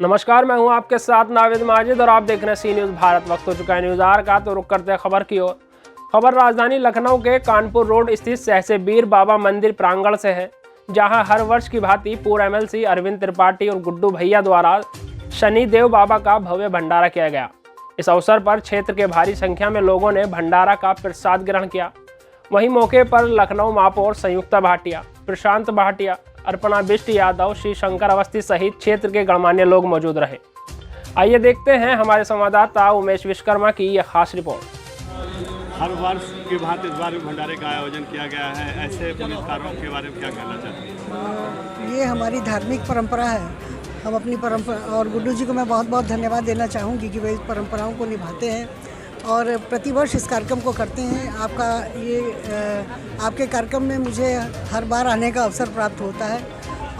नमस्कार, मैं हूं आपके साथ नाविद माजिद और आप देख रहे हैं सी न्यूज़ भारत। वक्त हो चुका है न्यूज़ आवर का, तो रुक करते हैं खबर की ओर। खबर राजधानी लखनऊ के कानपुर रोड स्थित सहसे बीर बाबा मंदिर प्रांगण से है, जहां हर वर्ष की भांति पूर्व एमएलसी अरविंद त्रिपाठी और गुड्डू भैया द्वारा शनिदेव बाबा का भव्य भंडारा किया गया। इस अवसर पर क्षेत्र के भारी संख्या में लोगों ने भंडारा का प्रसाद ग्रहण किया। वहीं मौके पर लखनऊ महापौर संयुक्ता भाटिया, प्रशांत भाटिया, अर्पणा बिष्ट यादव, श्री शंकर अवस्थी सहित क्षेत्र के गणमान्य लोग मौजूद रहे। आइए देखते हैं हमारे संवाददाता उमेश विश्वकर्मा की यह खास रिपोर्ट। हर वर्ष की भांति इस बार भी भंडारे का आयोजन किया गया है, ऐसे पुरस्कारों के बारे में क्या कहना चाहते हैं? ये हमारी धार्मिक परंपरा है। हम अपनी परंपरा और गुड्डू जी को मैं बहुत बहुत धन्यवाद देना चाहूँगी कि वे इस परंपराओं को निभाते हैं और प्रतिवर्ष इस कार्यक्रम को करते हैं। आपके कार्यक्रम में मुझे हर बार आने का अवसर प्राप्त होता है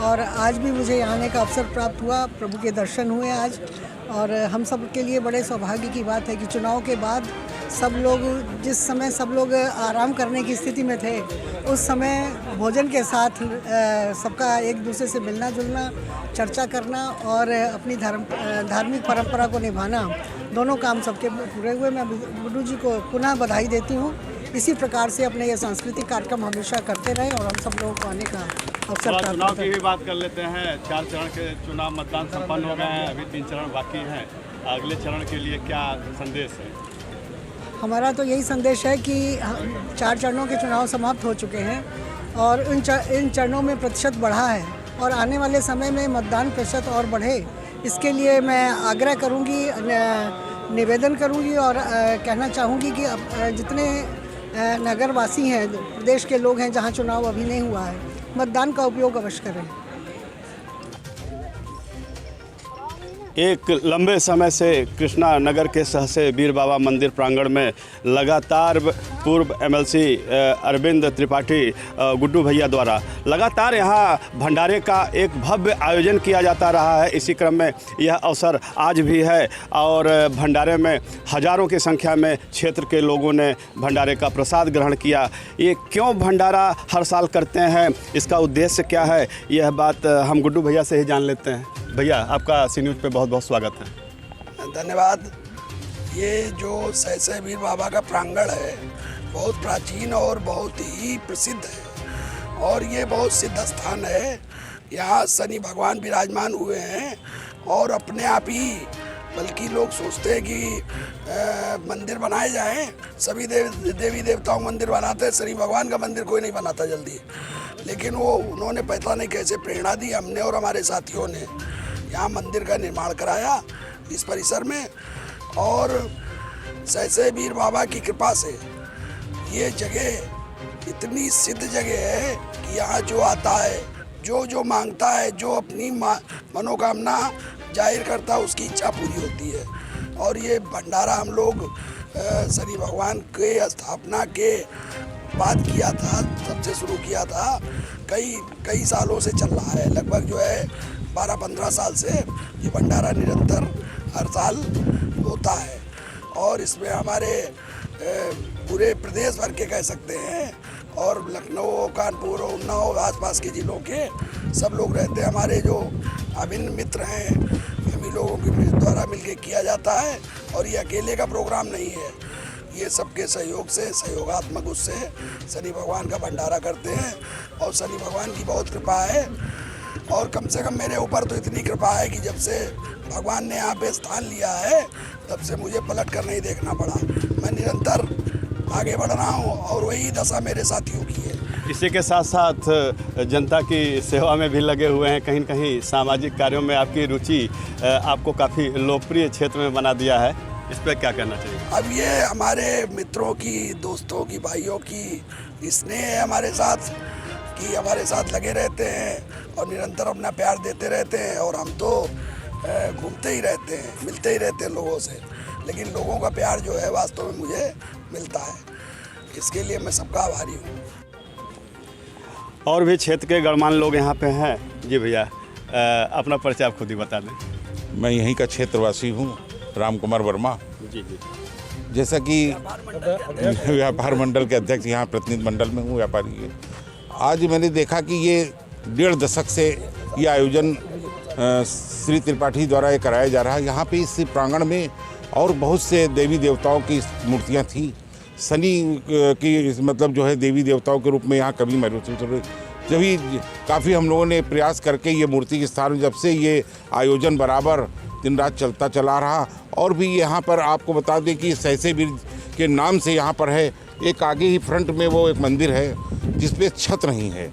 और आज भी मुझे आने का अवसर प्राप्त हुआ। प्रभु के दर्शन हुए आज और हम सब के लिए बड़े सौभाग्य की बात है कि चुनाव के बाद जिस समय सब लोग आराम करने की स्थिति में थे, उस समय भोजन के साथ सबका एक दूसरे से मिलना जुलना, चर्चा करना और अपनी धार्मिक परंपरा को निभाना, दोनों काम सबके पूरे हुए। मैं गुड्डू जी को पुनः बधाई देती हूँ। इसी प्रकार से अपने ये सांस्कृतिक कार्यक्रम हमेशा करते रहें और हम सब लोगों को आने का अवसर प्राप्त हो। चुनाव की भी बात कर लेते हैं। 4 चरण के चुनाव मतदान संपन्न हो गए हैं, अभी 3 चरण बाकी हैं। अगले चरण के लिए क्या संदेश है? हमारा तो यही संदेश है कि 4 चरणों के चुनाव समाप्त हो चुके हैं और इन चरणों में प्रतिशत बढ़ा है और आने वाले समय में मतदान प्रतिशत और बढ़े, इसके लिए मैं आग्रह करूंगी, निवेदन करूंगी और कहना चाहूँगी कि जितने नगरवासी हैं, प्रदेश के लोग हैं जहां चुनाव अभी नहीं हुआ है, मतदान का उपयोग अवश्य करें। एक लंबे समय से कृष्णा नगर के सहसे बीर बाबा मंदिर प्रांगण में लगातार पूर्व एमएलसी अरविंद त्रिपाठी गुड्डू भैया द्वारा लगातार यहाँ भंडारे का एक भव्य आयोजन किया जाता रहा है। इसी क्रम में यह अवसर आज भी है और भंडारे में हजारों की संख्या में क्षेत्र के लोगों ने भंडारे का प्रसाद ग्रहण किया। ये क्यों भंडारा हर साल करते हैं, इसका उद्देश्य क्या है, यह बात हम गुड्डू भैया से ही जान लेते हैं। भैया, आपका सी न्यूज़ पे बहुत बहुत स्वागत है। धन्यवाद। ये जो सहसे बीर बाबा का प्रांगण है, बहुत प्राचीन और बहुत ही प्रसिद्ध है और ये बहुत सिद्ध स्थान है। यहाँ शनि भगवान विराजमान हुए हैं और अपने आप ही, बल्कि लोग सोचते हैं कि मंदिर बनाए जाएं, सभी देवी देवताओं मंदिर बनाते हैं, शनि भगवान का मंदिर कोई नहीं बनाता जल्दी, लेकिन उन्होंने पता नहीं कैसे प्रेरणा दी, हमने और हमारे साथियों ने यहाँ मंदिर का निर्माण कराया इस परिसर में। और सहसे बीर बाबा की कृपा से ये जगह इतनी सिद्ध जगह है कि यहाँ जो आता है, जो मांगता है, जो अपनी मनोकामना जाहिर करता है, उसकी इच्छा पूरी होती है। और ये भंडारा हम लोग शनि भगवान के स्थापना के बाद किया था, तब से शुरू किया था। कई सालों से चल रहा है, लगभग जो है 12-15 साल से ये भंडारा निरंतर हर साल होता है और इसमें हमारे पूरे प्रदेश भर के कह सकते हैं और लखनऊ, कानपुर, उन्नाव, आसपास के जिलों के सब लोग रहते हैं। हमारे जो अभिन्न मित्र हैं, हम ही लोगों के द्वारा मिलकर किया जाता है और ये अकेले का प्रोग्राम नहीं है, ये सबके सहयोग से, सहयोगात्मक उससे शनि भगवान का भंडारा करते हैं और शनि भगवान की बहुत कृपा है। और कम से कम मेरे ऊपर तो इतनी कृपा है कि जब से भगवान ने यहाँ पे स्थान लिया है, तब से मुझे पलट कर नहीं देखना पड़ा। मैं निरंतर आगे बढ़ रहा हूँ और वही दशा मेरे साथियों की है। इसी के साथ साथ जनता की सेवा में भी लगे हुए हैं। कहीं न कहीं सामाजिक कार्यों में आपकी रुचि आपको काफ़ी लोकप्रिय क्षेत्र में बना दिया है, इस पर क्या कहना चाहिए? अब ये हमारे मित्रों की, दोस्तों की, भाइयों की स्नेह है हमारे साथ कि हमारे साथ लगे रहते हैं और निरंतर अपना प्यार देते रहते हैं। और हम तो घूमते ही रहते हैं, मिलते ही रहते हैं लोगों से, लेकिन लोगों का प्यार जो है वास्तव में मुझे मिलता है, इसके लिए मैं सबका आभारी हूँ। और भी क्षेत्र के गणमान्य लोग यहाँ पे हैं। जी भैया, अपना परिचय आप खुद ही बता दें। मैं यहीं का क्षेत्रवासी हूँ, राम कुमार वर्मा। जी जी। जैसा कि व्यापार मंडल के अध्यक्ष यहाँ प्रतिनिधि मंडल में हूँ, व्यापारी है। आज मैंने देखा कि ये 1.5 दशक से ये आयोजन श्री त्रिपाठी द्वारा ये कराया जा रहा है। यहाँ पे इस प्रांगण में और बहुत से देवी देवताओं की मूर्तियाँ थी। शनि की मतलब जो है देवी देवताओं के रूप में यहाँ कभी महसूस जभी काफ़ी हम लोगों ने प्रयास करके ये मूर्ति के स्थान, जब से ये आयोजन बराबर दिन रात चलता चला रहा। और भी यहाँ पर आपको बता दें कि सहसे वीर के नाम से यहाँ पर है, एक आगे ही फ्रंट में वो एक मंदिर है जिसपे छत नहीं है।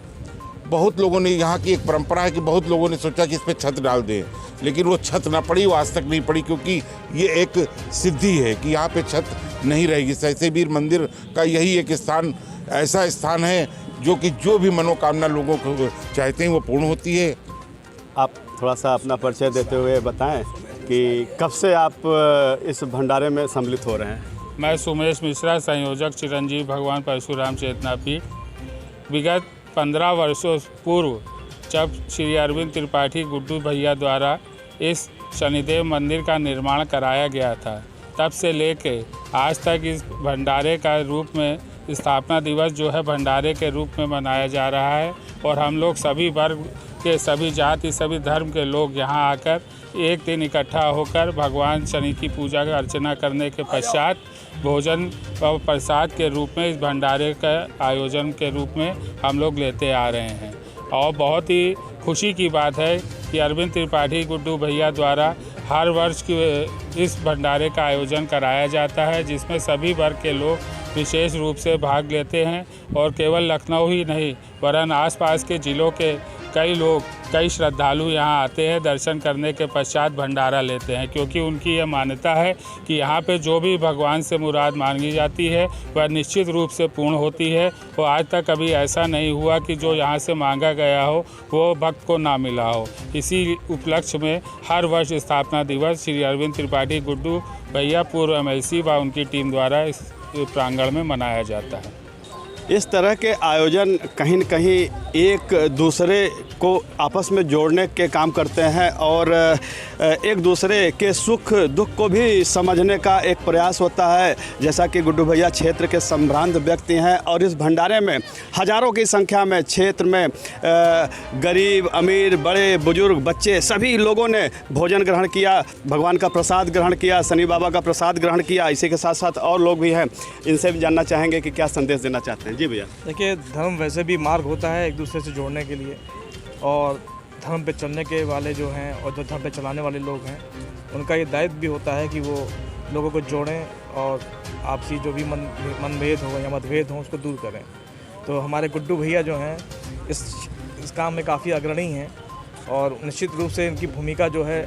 बहुत लोगों ने, यहाँ की एक परंपरा है कि बहुत लोगों ने सोचा कि इस पर छत डाल दें, लेकिन वो छत ना पड़ी, वो आज तक नहीं पड़ी, क्योंकि ये एक सिद्धि है कि यहाँ पे छत नहीं रहेगी। सहसे वीर मंदिर का यही एक स्थान, ऐसा स्थान है जो कि जो भी मनोकामना लोगों को चाहते हैं वो पूर्ण होती है। आप थोड़ा सा अपना परिचय देते हुए बताएं कि कब से आप इस भंडारे में सम्मिलित हो रहे हैं। मैं सुमेश मिश्रा, संयोजक चिरंजीव भगवान परशुराम चेतना पीठ। विगत 15 वर्षों पूर्व जब श्री अरविंद त्रिपाठी गुड्डू भैया द्वारा इस शनिदेव मंदिर का निर्माण कराया गया था, तब से लेके आज तक इस भंडारे का रूप में स्थापना दिवस जो है भंडारे के रूप में मनाया जा रहा है। और हम लोग सभी वर्ग के, सभी जाति, सभी धर्म के लोग यहाँ आकर एक दिन इकट्ठा होकर भगवान शनि की पूजा का अर्चना करने के पश्चात भोजन और प्रसाद के रूप में इस भंडारे का आयोजन के रूप में हम लोग लेते आ रहे हैं। और बहुत ही खुशी की बात है कि अरविंद त्रिपाठी गुड्डू भैया द्वारा हर वर्ष इस भंडारे का आयोजन कराया जाता है, जिसमें सभी वर्ग के लोग विशेष रूप से भाग लेते हैं। और केवल लखनऊ ही नहीं वरन आसपास के ज़िलों के कई लोग, कई श्रद्धालु यहाँ आते हैं, दर्शन करने के पश्चात भंडारा लेते हैं, क्योंकि उनकी यह मान्यता है कि यहाँ पे जो भी भगवान से मुराद मांगी जाती है वह निश्चित रूप से पूर्ण होती है। और आज तक कभी ऐसा नहीं हुआ कि जो यहाँ से मांगा गया हो वो भक्त को ना मिला हो। इसी उपलक्ष्य में हर वर्ष स्थापना दिवस श्री अरविंद त्रिपाठी गुड्डू भैया पूर्व MLC व उनकी टीम द्वारा इस प्रांगण में मनाया जाता है। इस तरह के आयोजन कहीं न कहीं एक दूसरे को आपस में जोड़ने के काम करते हैं और एक दूसरे के सुख दुख को भी समझने का एक प्रयास होता है। जैसा कि गुड्डू भैया क्षेत्र के संभ्रांत व्यक्ति हैं और इस भंडारे में हज़ारों की संख्या में क्षेत्र में गरीब, अमीर, बड़े, बुजुर्ग, बच्चे सभी लोगों ने भोजन ग्रहण किया, भगवान का प्रसाद ग्रहण किया, शनि बाबा का प्रसाद ग्रहण किया। इसी के साथ साथ और लोग भी हैं, इनसे भी जानना चाहेंगे कि क्या संदेश देना चाहते हैं। जी भैया। देखिए, धर्म वैसे भी मार्ग होता है एक दूसरे से जोड़ने के लिए, और धर्म पे चलने के वाले जो हैं और जो धर्म पे चलाने वाले लोग हैं उनका ये दायित्व भी होता है कि वो लोगों को जोड़ें और आपसी जो भी मनभेद हो या मतभेद हो उसको दूर करें। तो हमारे गुड्डू भैया जो हैं इस काम में काफ़ी अग्रणी हैं और निश्चित रूप से इनकी भूमिका जो है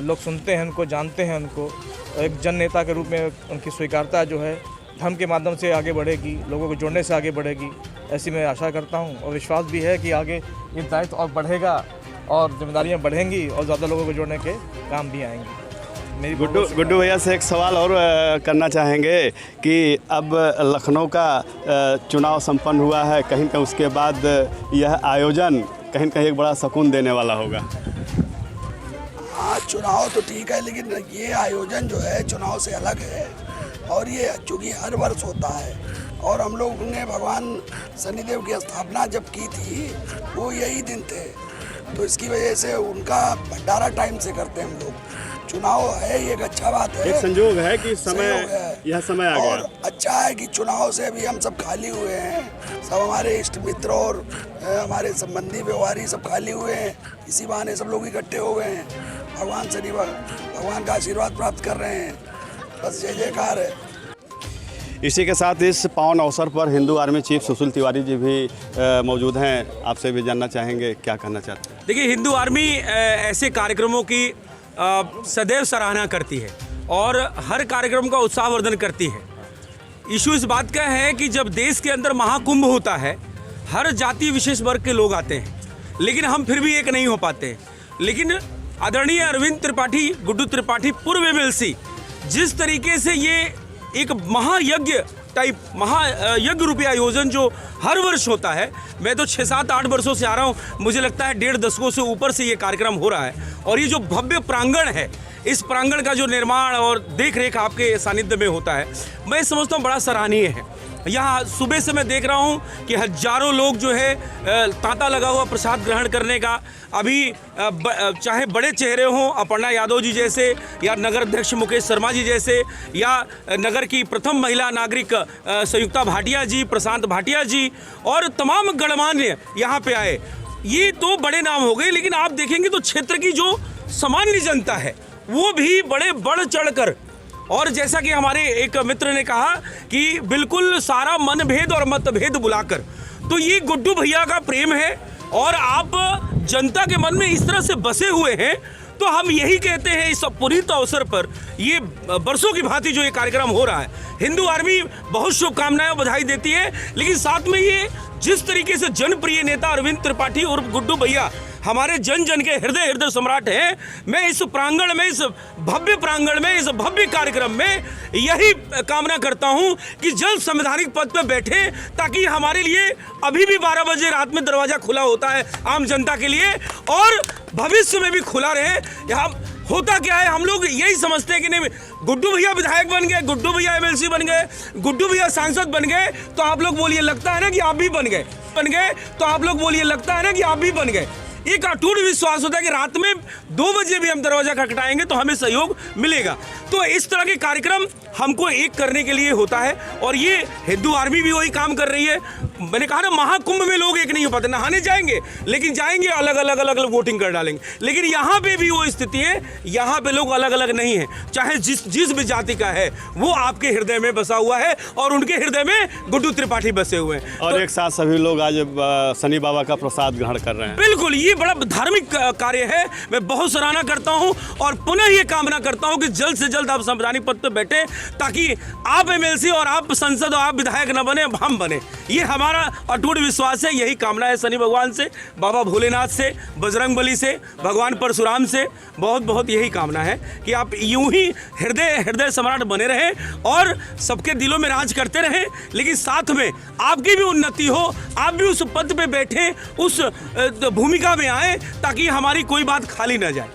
लोग सुनते हैं, उनको जानते हैं, उनको एक जन नेता के रूप में उनकी स्वीकारता जो है धर्म के माध्यम से आगे बढ़ेगी, लोगों को जोड़ने से आगे बढ़ेगी, ऐसी मैं आशा करता हूं। और विश्वास भी है कि आगे ये दायित्व और बढ़ेगा और जिम्मेदारियां बढ़ेंगी और ज़्यादा लोगों को जोड़ने के काम भी आएंगे। मेरी गुड्डू भैया से एक सवाल और करना चाहेंगे कि अब लखनऊ का चुनाव संपन्न हुआ है, कहीं ना उसके बाद यह आयोजन कहीं ना कहीं एक बड़ा सुकून देने वाला होगा। हाँ, चुनाव तो ठीक है, लेकिन ये आयोजन जो है चुनाव से अलग है और ये चूँकि हर वर्ष होता है और हम लोग ने भगवान शनिदेव की स्थापना जब की थी वो यही दिन थे, तो इसकी वजह से उनका भंडारा टाइम से करते हैं हम लोग। चुनाव है, ये एक अच्छा बात है, एक संयोग है कि यह समय आ गया और अच्छा है कि चुनाव से भी हम सब खाली हुए हैं, सब हमारे इष्ट मित्र और हमारे संबंधी व्यवहारी सब खाली हुए हैं, इसी बहाने सब लोग इकट्ठे हो गए हैं, भगवान शनि भगवान का आशीर्वाद प्राप्त कर रहे हैं, बस जय जयकार है। इसी के साथ इस पावन अवसर पर हिंदू आर्मी चीफ सुशील तिवारी जी भी मौजूद हैं, आपसे भी जानना चाहेंगे क्या कहना चाहते हैं। देखिए, हिंदू आर्मी ऐसे कार्यक्रमों की सदैव सराहना करती है और हर कार्यक्रम का उत्साहवर्धन करती है। इशू इस बात का है कि जब देश के अंदर महाकुंभ होता है, हर जाति विशेष वर्ग के लोग आते हैं, लेकिन हम फिर भी एक नहीं हो पाते। लेकिन आदरणीय अरविंद त्रिपाठी गुड्डू त्रिपाठी पूर्व MLC जिस तरीके से ये एक महायज्ञ टाइप महायज्ञ रूपी आयोजन जो हर वर्ष होता है, मैं तो 6-7-8 वर्षों से आ रहा हूँ, मुझे लगता है 1.5 दशकों से ऊपर से ये कार्यक्रम हो रहा है। और ये जो भव्य प्रांगण है, इस प्रांगण का जो निर्माण और देख रेख आपके सानिध्य में होता है, मैं समझता हूँ बड़ा सराहनीय है। यहाँ सुबह से मैं देख रहा हूँ कि हजारों लोग जो है तांता लगा हुआ प्रसाद ग्रहण करने का। अभी चाहे बड़े चेहरे हों, अपर्णा यादव जी जैसे, या नगर अध्यक्ष मुकेश शर्मा जी जैसे, या नगर की प्रथम महिला नागरिक संयुक्ता भाटिया जी, प्रशांत भाटिया जी, और तमाम गणमान्य यहाँ पे आए। ये तो बड़े नाम हो गए, लेकिन आप देखेंगे तो क्षेत्र की जो सामान्य जनता है वो भी बड़े बढ़ चढ़कर, और जैसा कि हमारे एक मित्र ने कहा कि बिल्कुल सारा मनभेद और मतभेद बुलाकर, तो ये गुड्डू भैया का प्रेम है और आप जनता के मन में इस तरह से बसे हुए हैं। तो हम यही कहते हैं इस पुनीत अवसर पर, ये बरसों की भांति जो ये कार्यक्रम हो रहा है, हिंदू आर्मी बहुत शुभकामनाएं और बधाई देती है, लेकिन साथ में ये जिस तरीके से जनप्रिय नेता अरविंद त्रिपाठी उर्फ गुड्डू भैया हमारे जन जन के हृदय सम्राट हैं, मैं इस प्रांगण में, इस भव्य प्रांगण में, इस भव्य कार्यक्रम में यही कामना करता हूं कि जल्द संवैधानिक पद पर बैठे, ताकि हमारे लिए अभी भी 12 बजे रात में दरवाजा खुला होता है आम जनता के लिए, और भविष्य में भी खुला रहे। यहाँ होता क्या है, हम लोग यही समझते हैं कि नहीं, गुड्डू भैया विधायक बन गए, गुड्डू भैया एमएलसी बन गए, गुड्डू भैया सांसद बन गए, तो आप लोग बोलिए लगता है ना कि आप भी बन गए, तो आप लोग बोलिए लगता है ना कि आप भी बन गए। एक अटूट विश्वास होता है कि रात में 2 बजे भी हम दरवाजा खटखटाएंगे तो हमें सहयोग मिलेगा। तो इस तरह के कार्यक्रम हमको एक करने के लिए होता है, और ये हिंदू आर्मी भी वही काम कर रही है। मैंने कहा ना, महाकुंभ में लोग एक नहीं हो पाते, नहाने जाएंगे लेकिन जाएंगे अलग अलग वोटिंग कर डालेंगे, लेकिन यहाँ पे भी वो स्थिति है, यहाँ पे लोग अलग अलग नहीं है, चाहे जिस भी जाति का है वो आपके हृदय में बसा हुआ है, और उनके हृदय में गुड्डू त्रिपाठी बसे हुए हैं। और तो एक साथ सभी लोग आज शनि बाबा का प्रसाद ग्रहण कर रहे हैं। बिल्कुल, ये बड़ा धार्मिक कार्य है, मैं बहुत सराहना करता हूं, और पुनः ये कामना करता हूं कि जल्द से जल्द आप संवैधानिक पद पर बैठे, ताकि आप एमएलसी और आप संसद और आप विधायक न बने, हम बने। ये हमारा अटूट विश्वास है, यही कामना है शनि भगवान से, बाबा भोलेनाथ से, बजरंगबली से, भगवान परशुराम से, बहुत बहुत यही कामना है कि आप यूं ही हृदय सम्राट बने रहें और सबके दिलों में राज करते रहें, लेकिन साथ में आपकी भी उन्नति हो, आप भी उस पद पे बैठे, उस भूमिका में आए, ताकि हमारी कोई बात खाली ना जाए।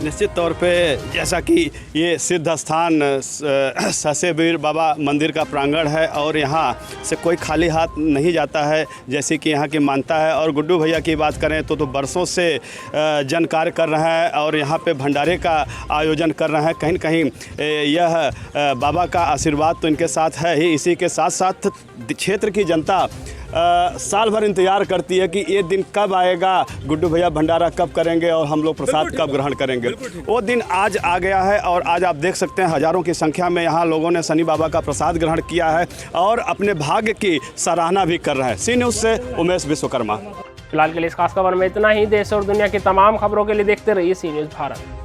निश्चित तौर पे जैसा कि ये सिद्ध स्थान सहसे बीर बाबा मंदिर का प्रांगण है, और यहाँ से कोई खाली हाथ नहीं जाता है जैसे कि यहाँ की मानता है। और गुड्डू भैया की बात करें तो बरसों से जन कार्य कर रहे हैं, और यहाँ पे भंडारे का आयोजन कर रहे हैं। कहीं न कहीं यह बाबा का आशीर्वाद तो इनके साथ है ही, इसी के साथ साथ क्षेत्र की जनता साल भर इंतजार करती है कि ये दिन कब आएगा, गुड्डू भैया भंडारा कब करेंगे और हम लोग प्रसाद कब ग्रहण करेंगे। वो दिन आज आ गया है, और आज आप देख सकते हैं हजारों की संख्या में यहाँ लोगों ने शनि बाबा का प्रसाद ग्रहण किया है और अपने भाग्य की सराहना भी कर रहे हैं। सी न्यूज़ से उमेश विश्वकर्मा। फिलहाल के लिए इस खास खबर में इतना ही। देश और दुनिया की तमाम खबरों के लिए देखते रहिए सी न्यूज़ भारत।